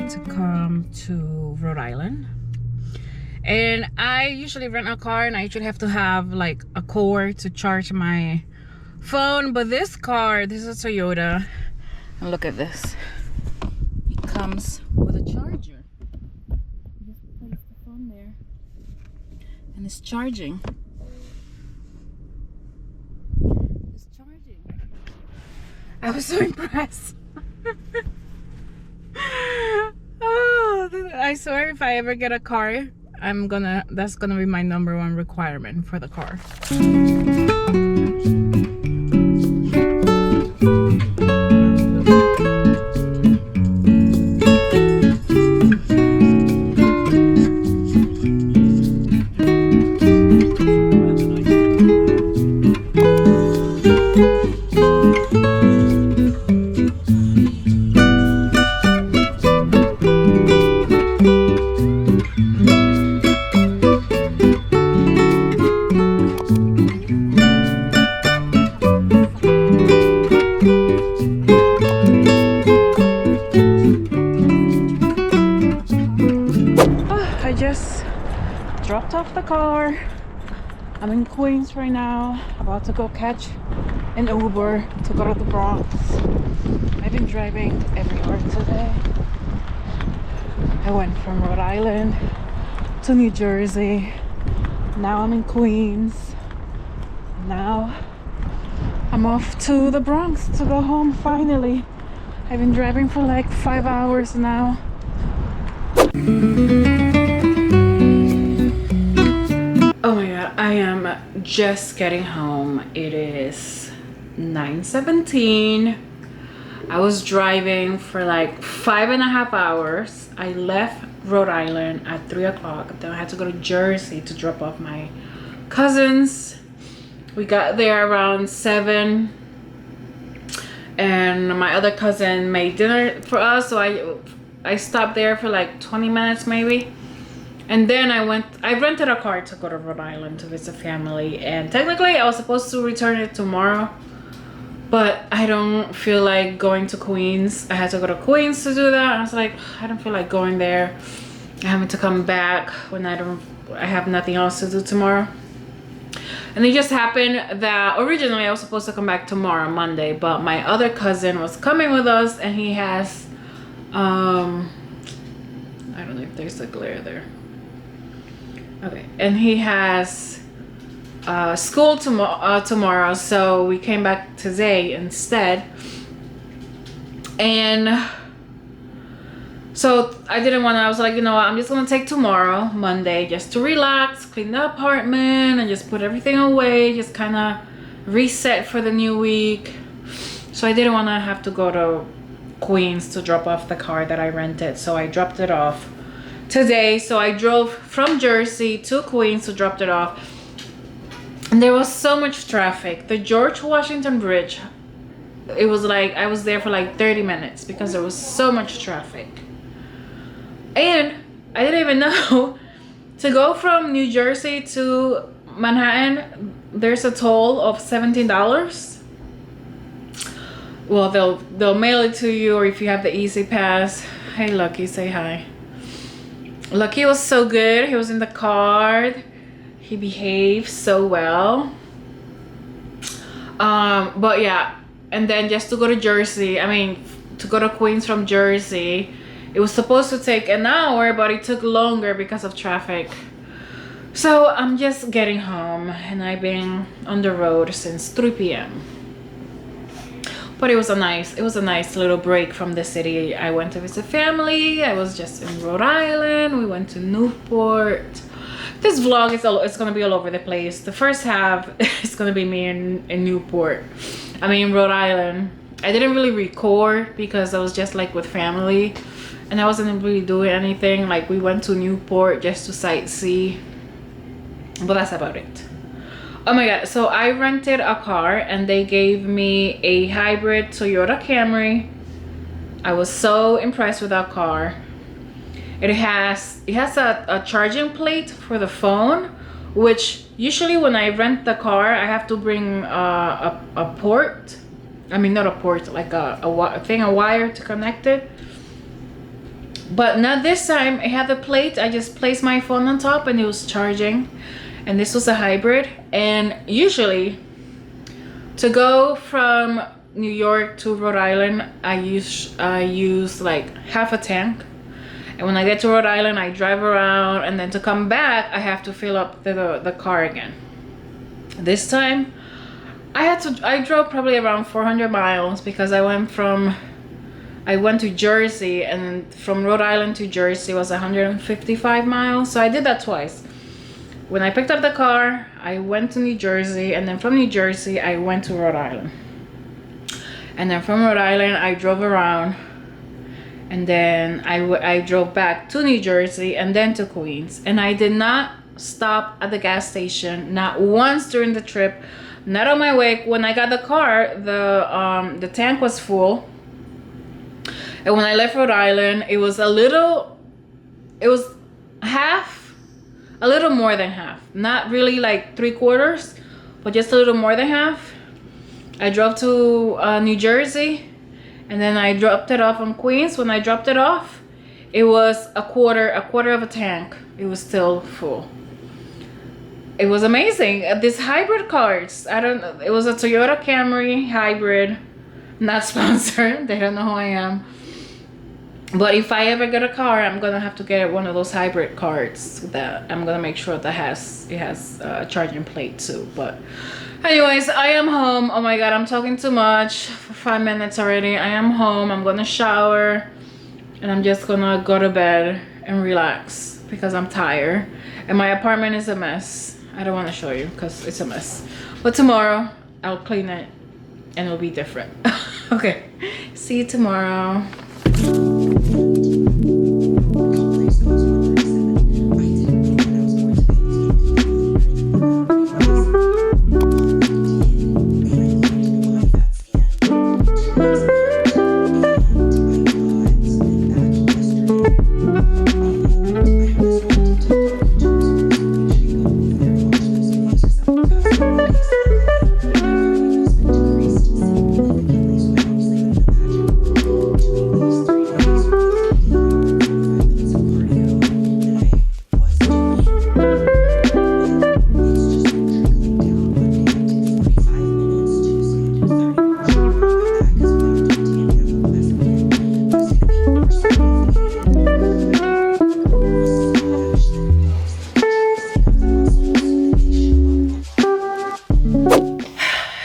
decided to come to Rhode Island. And I usually rent a car, and I usually have to have like a cord to charge my phone. But this car, this is a Toyota, and look at this. It comes with a charger. Just place the phone there, and it's charging. It's charging. I was so impressed. Oh, I swear if I ever get a car, that's gonna be my #1 requirement for the car. Dropped off the car. I'm in Queens right now, about to go catch an Uber to go to the Bronx. I've been driving everywhere today. I went from Rhode Island to New Jersey. Now I'm in Queens. Now I'm off to the Bronx to go home finally. I've been driving for like 5 hours now. Oh my god, I am just getting home. It is 9:17. I was driving for like 5.5 hours. I left Rhode Island at 3 o'clock. Then I had to go to Jersey to drop off my cousins. We got there around 7. And my other cousin made dinner for us. So I stopped there for like 20 minutes maybe. And then I rented a car to go to Rhode Island to visit family, and technically I was supposed to return it tomorrow, but I don't feel like going to Queens. I had to go to Queens to do that. I was like, I don't feel like going there. I'm having to come back when I have nothing else to do tomorrow. And it just happened that originally I was supposed to come back tomorrow, Monday, but my other cousin was coming with us, and he has I don't know if there's a glare there. Okay, and he has school tomorrow, so we came back today instead. And so I was like, you know what, I'm just gonna take tomorrow, Monday, just to relax, clean the apartment, and just put everything away, just kind of reset for the new week. So I didn't want to have to go to Queens to drop off the car that I rented, so I dropped it off today. So I drove from Jersey to Queens to drop it off, and there was so much traffic. The George Washington Bridge, it was like I was there for like 30 minutes because there was so much traffic. And I didn't even know to go from New Jersey to Manhattan, there's a toll of $17. Well, they'll mail it to you, or if you have the Easy Pass. Hey Lucky, say hi. Lucky was so good. He was in the car. He behaved so well. But yeah, and then just to go to Jersey, to go to Queens from Jersey, it was supposed to take an hour, but it took longer because of traffic. So I'm just getting home, and I've been on the road since 3 p.m. But it was a nice little break from the city. I went to visit family. I was just in Rhode Island. We went to Newport. This vlog it's gonna be all over the place. The first half is gonna be me in Newport. In Rhode Island. I didn't really record because I was just like with family, and I wasn't really doing anything. Like, we went to Newport just to sightsee, but that's about it. Oh my god, so I rented a car, and they gave me a hybrid Toyota Camry. I was so impressed with that car. It has a charging plate for the phone, which usually when I rent the car, I have to bring a port. Not a port, like a wire to connect it. But not this time. It had the plate. I just placed my phone on top and it was charging. And this was a hybrid. And usually to go from New York to Rhode Island, I use like half a tank. And when I get to Rhode Island, I drive around, and then to come back, I have to fill up the car again. This time, I drove probably around 400 miles because I went to Jersey, and from Rhode Island to Jersey was 155 miles. So I did that twice. When I picked up the car, I went to New Jersey, and then from New Jersey, I went to Rhode Island. And then from Rhode Island, I drove around, and then I drove back to New Jersey and then to Queens. And I did not stop at the gas station, not once during the trip, not on my way. When I got the car, the tank was full. And when I left Rhode Island, it was a little more than half. Not really like 3/4, but just a little more than half. I drove to New Jersey, and then I dropped it off on Queens. When I dropped it off, it was a quarter of a tank. It was still full. It was amazing. These hybrid cars, it was a Toyota Camry hybrid, not sponsored. They don't know who I am. But if I ever get a car, I'm gonna have to get one of those hybrid cars that I'm gonna make sure that it has a charging plate too. But anyways, I am home. Oh my god, I'm talking too much for 5 minutes already. I am home. I'm gonna shower, and I'm just gonna go to bed and relax because I'm tired. And my apartment is a mess. I don't want to show you because it's a mess. But tomorrow I'll clean it and it'll be different. Okay, see you tomorrow.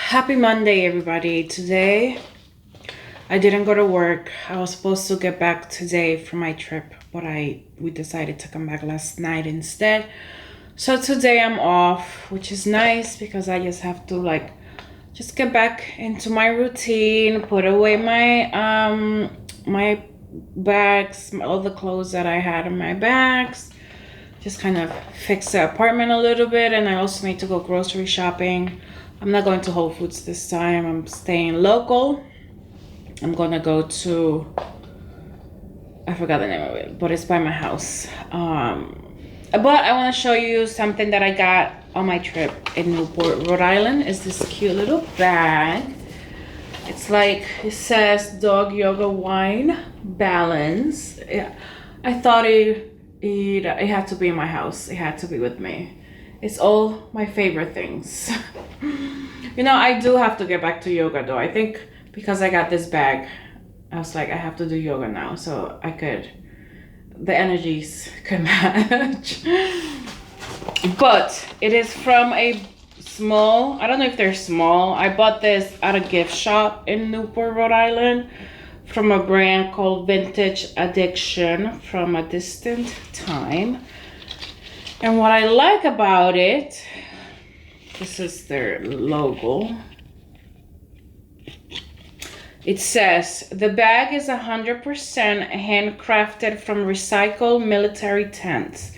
Happy Monday, everybody. Today I didn't go to work. I was supposed to get back today from my trip, but we decided to come back last night instead. So today I'm off, which is nice because I just have to just get back into my routine, put away my my bags, all the clothes that I had in my bags, just kind of fix the apartment a little bit. And I also need to go grocery shopping. I'm not going to Whole Foods this time. I'm staying local. I'm gonna go to, I forgot the name of it, but it's by my house. But I want to show you something that I got on my trip in Newport, Rhode Island. It's this cute little bag. It's like, it says dog yoga wine balance. Yeah, I thought it had to be in my house. It had to be with me. It's all my favorite things. You know, I do have to get back to yoga though. I think because I got this bag, I was like, I have to do yoga now so the energies could match. But it is from a small, I don't know if they're small. I bought this at a gift shop in Newport, Rhode Island from a brand called Vintage Addiction from a distant time. And what I like about it, this is their logo. It says, the bag is 100% handcrafted from recycled military tents,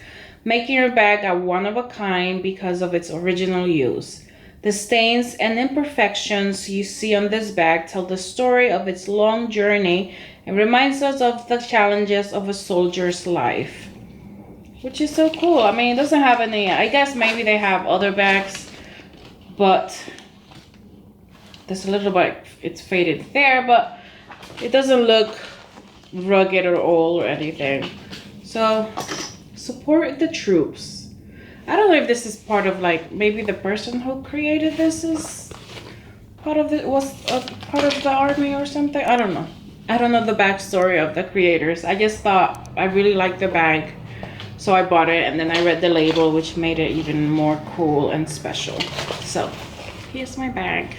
making your bag a one-of-a-kind because of its original use. The stains and imperfections you see on this bag tell the story of its long journey and reminds us of the challenges of a soldier's life. Which is so cool. I mean, it doesn't have any, I guess maybe they have other bags, but there's a little bit, it's faded there, but it doesn't look rugged or old or anything. So support the troops. I don't know if this is part of like, maybe the person who created this is part of the, was a part of the army or something. I don't know. I don't know the backstory of the creators. I just thought I really liked the bag, so I bought it, and then I read the label, which made it even more cool and special. So here's my bag.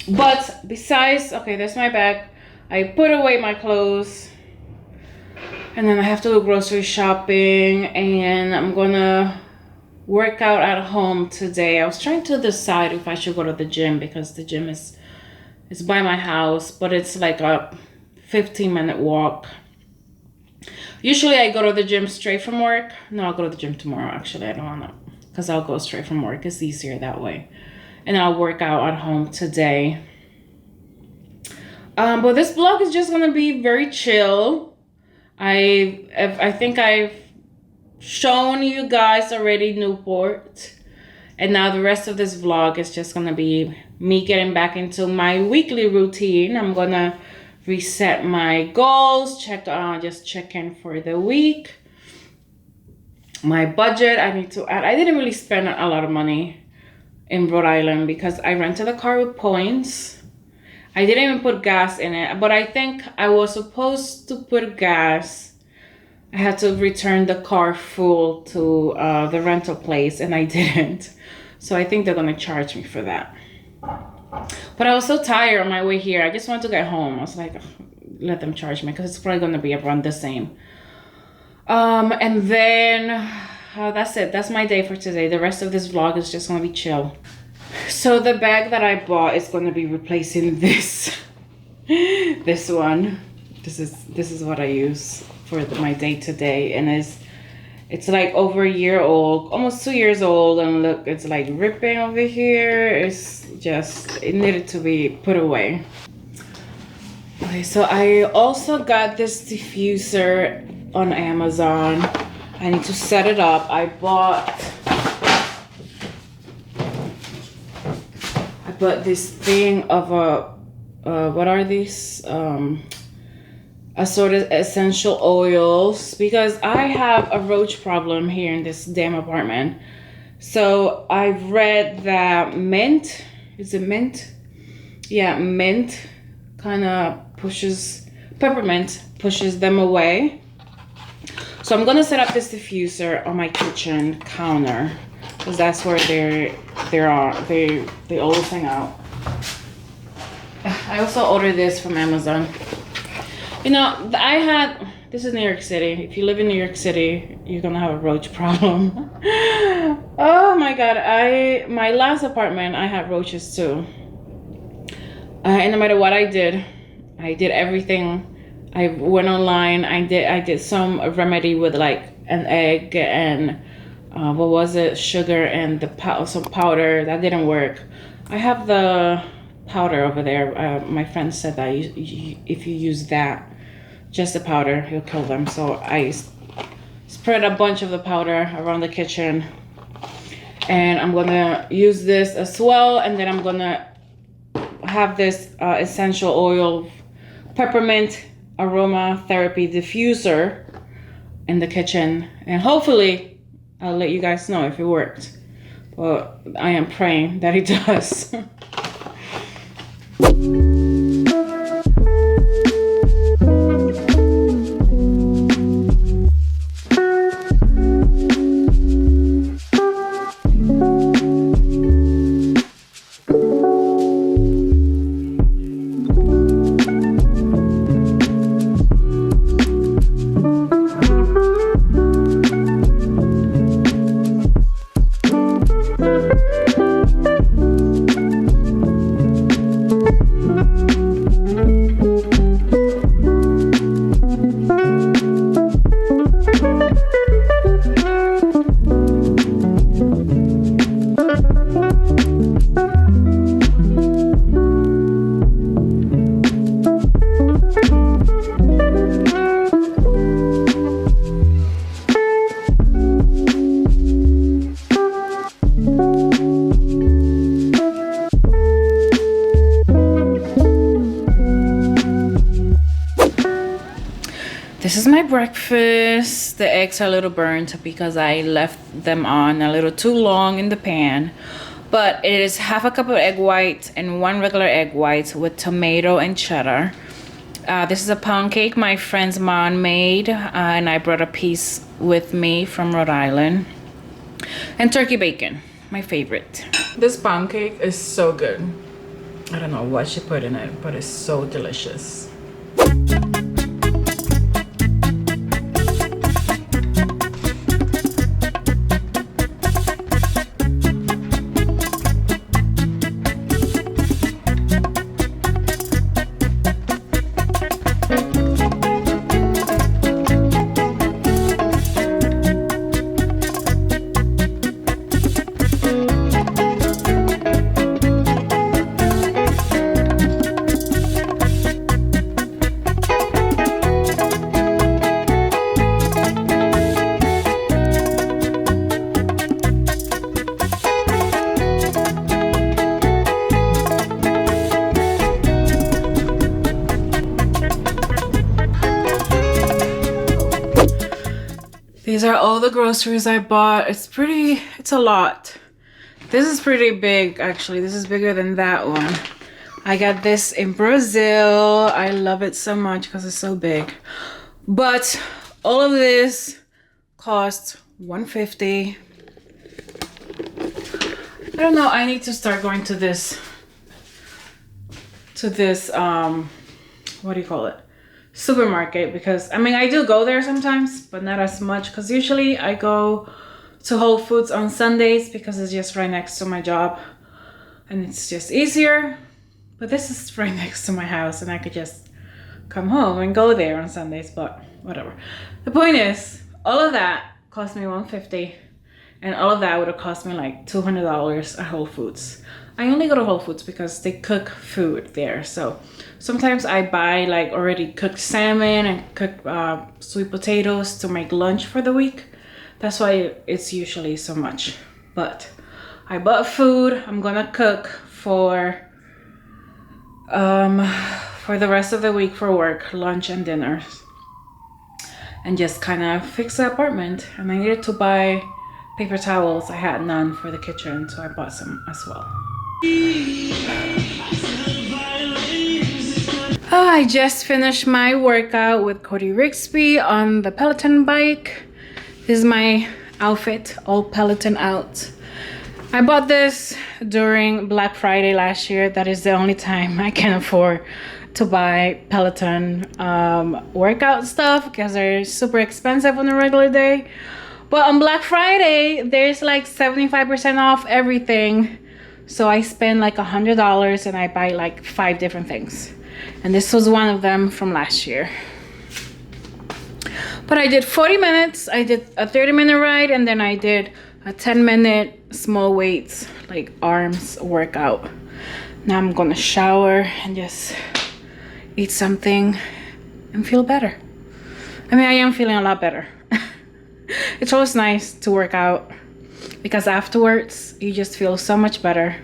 But besides, okay, that's my bag. I put away my clothes, and then I have to do grocery shopping, and I'm gonna work out at home today. I was trying to decide if I should go to the gym, because the gym is by my house, but it's like a 15-minute walk. Usually I go to the gym straight from work. No, I'll go to the gym tomorrow. Actually, I don't want to, because I'll go straight from work. It's easier that way. And I'll work out at home today. But this vlog is just going to be very chill. I think I've shown you guys already Newport. And now the rest of this vlog is just going to be me getting back into my weekly routine. I'm going to reset my goals, just check in for the week. My budget, I need to add. I didn't really spend a lot of money in Rhode Island because I rented a car with points. I didn't even put gas in it, but I think I was supposed to put gas. I had to return the car full to the rental place, and I didn't. So I think they're gonna charge me for that. But I was so tired on my way here. I just wanted to get home. I was like, let them charge me, because it's probably gonna be around the same. And then that's it. That's my day for today. The rest of this vlog is just gonna be chill. So the bag that I bought is gonna be replacing this this one. This is what I use for my day to day, and it's like over a year old, almost 2 years old, and look, it's like ripping over here. It's just, it needed to be put away. Okay, so I also got this diffuser on Amazon. I need to set it up. I bought this thing of what are these? Assorted essential oils, because I have a roach problem here in this damn apartment. So I've read that mint, is it mint? Yeah, mint kind of pushes, peppermint pushes them away. So I'm gonna set up this diffuser on my kitchen counter, because that's where they always hang out. I also ordered this from Amazon. You know, this is New York City. If you live in New York City, you're gonna have a roach problem. Oh my God, my last apartment, I had roaches too. And no matter what I did everything. I went online, I did some remedy with like an egg and what was it, sugar and some powder. That didn't work. I have the powder over there. My friend said that if you use that, just the powder, you'll kill them. So I spread a bunch of the powder around the kitchen, and I'm gonna use this as well. And then I'm gonna have this essential oil peppermint aromatherapy diffuser in the kitchen, and hopefully I'll let you guys know if it worked. But I am praying that it does. This is my breakfast. The eggs are a little burnt because I left them on a little too long in the pan. But it is half a cup of egg white and 1 regular egg white with tomato and cheddar. This is a pound cake my friend's mom made, and I brought a piece with me from Rhode Island. And turkey bacon, my favorite. This pound cake is so good. I don't know what she put in it, but it's so delicious. These are all the groceries I bought. It's a lot. This is pretty big, actually. This is bigger than that one. I got this in Brazil. I love it so much because it's so big. But all of this cost $150. I don't know, I need to start going to this, what do you call it? Supermarket, because I mean I do go there sometimes, but not as much, because usually I go to Whole Foods on Sundays because it's just right next to my job and it's just easier. But this is right next to my house and I could just come home and go there on Sundays, but whatever. The point is, all of that cost me $150, and all of that would have cost me like $200 at Whole Foods. I only go to Whole Foods because they cook food there, so sometimes I buy like already cooked salmon and cooked sweet potatoes to make lunch for the week. That's why it's usually so much. But I bought food. I'm gonna cook for the rest of the week for work, lunch and dinners, and just kind of fix the apartment. And I needed to buy paper towels. I had none for the kitchen, so I bought some as well. Oh, I just finished my workout with Cody Rigsby on the Peleton bike. This is my outfit, all Peleton out. I bought this during Black Friday last year. That is the only time I can afford to buy Peleton workout stuff because they're super expensive on a regular day. But on Black Friday, there's like 75% off everything. So I spend like $100 and I buy like 5 different things. And this was one of them from last year. But I did 40 minutes. I did a 30-minute ride, and then I did a 10-minute small weights, like arms workout. Now I'm gonna shower and just eat something and feel better. I mean, I am feeling a lot better. It's always nice to work out because afterwards you just feel so much better.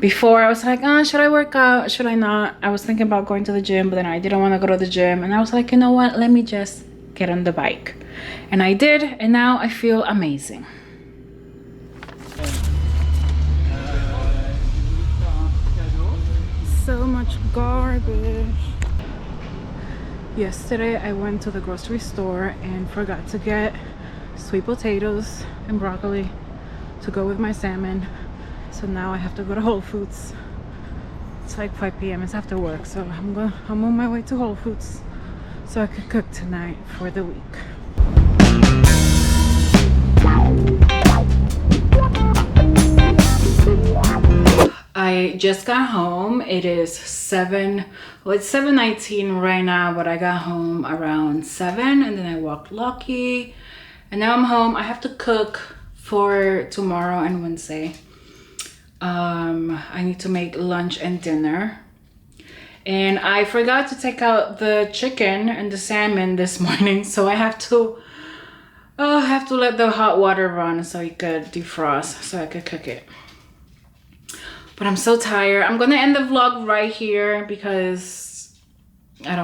Before I was like, oh, should I work out? Should I not? I was thinking about going to the gym, but then I didn't want to go to the gym. And I was like, you know what? Let me just get on the bike. And I did, and now I feel amazing. So much garbage. Yesterday I went to the grocery store and forgot to get sweet potatoes and broccoli to go with my salmon. So now I have to go to Whole Foods. It's like 5 p.m. It's after work, so I'm on my way to Whole Foods so I can cook tonight for the week. I just got home. It is 7:19 right now, but I got home around 7, and then I walked Lucky, and now I'm home. I have to cook for tomorrow and Wednesday. I need to make lunch and dinner, and I forgot to take out the chicken and the salmon this morning, so I have to let the hot water run so it could defrost so I could cook it. But I'm so tired. I'm gonna end the vlog right here because I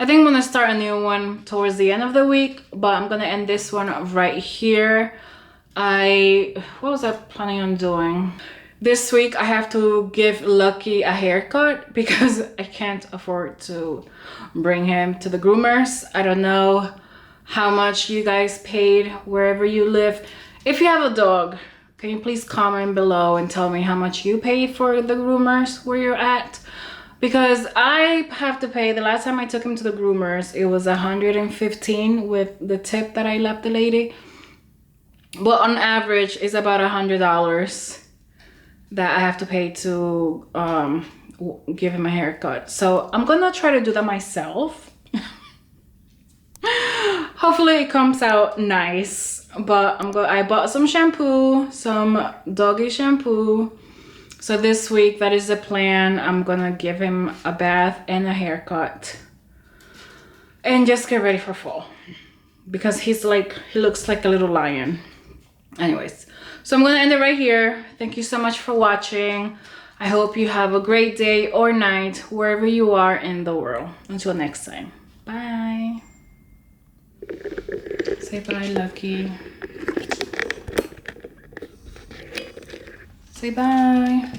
I think I'm gonna start a new one towards the end of the week, but I'm gonna end this one right here. What was I planning on doing? This week I have to give Lucky a haircut because I can't afford to bring him to the groomers. I don't know how much you guys paid wherever you live. If you have a dog, can you please comment below and tell me how much you pay for the groomers where you're at? Because I have to pay, the last time I took him to the groomers, it was $115 with the tip that I left the lady. But on average, it's about $100 that I have to pay to give him a haircut. So I'm gonna try to do that myself. Hopefully it comes out nice. But I bought some shampoo, some doggy shampoo. So this week, that is the plan. I'm gonna give him a bath and a haircut. And just get ready for fall. Because he looks like a little lion. Anyways, so I'm gonna end it right here. Thank you so much for watching. I hope you have a great day or night, wherever you are in the world. Until next time, bye. Say bye, Lucky. Say bye.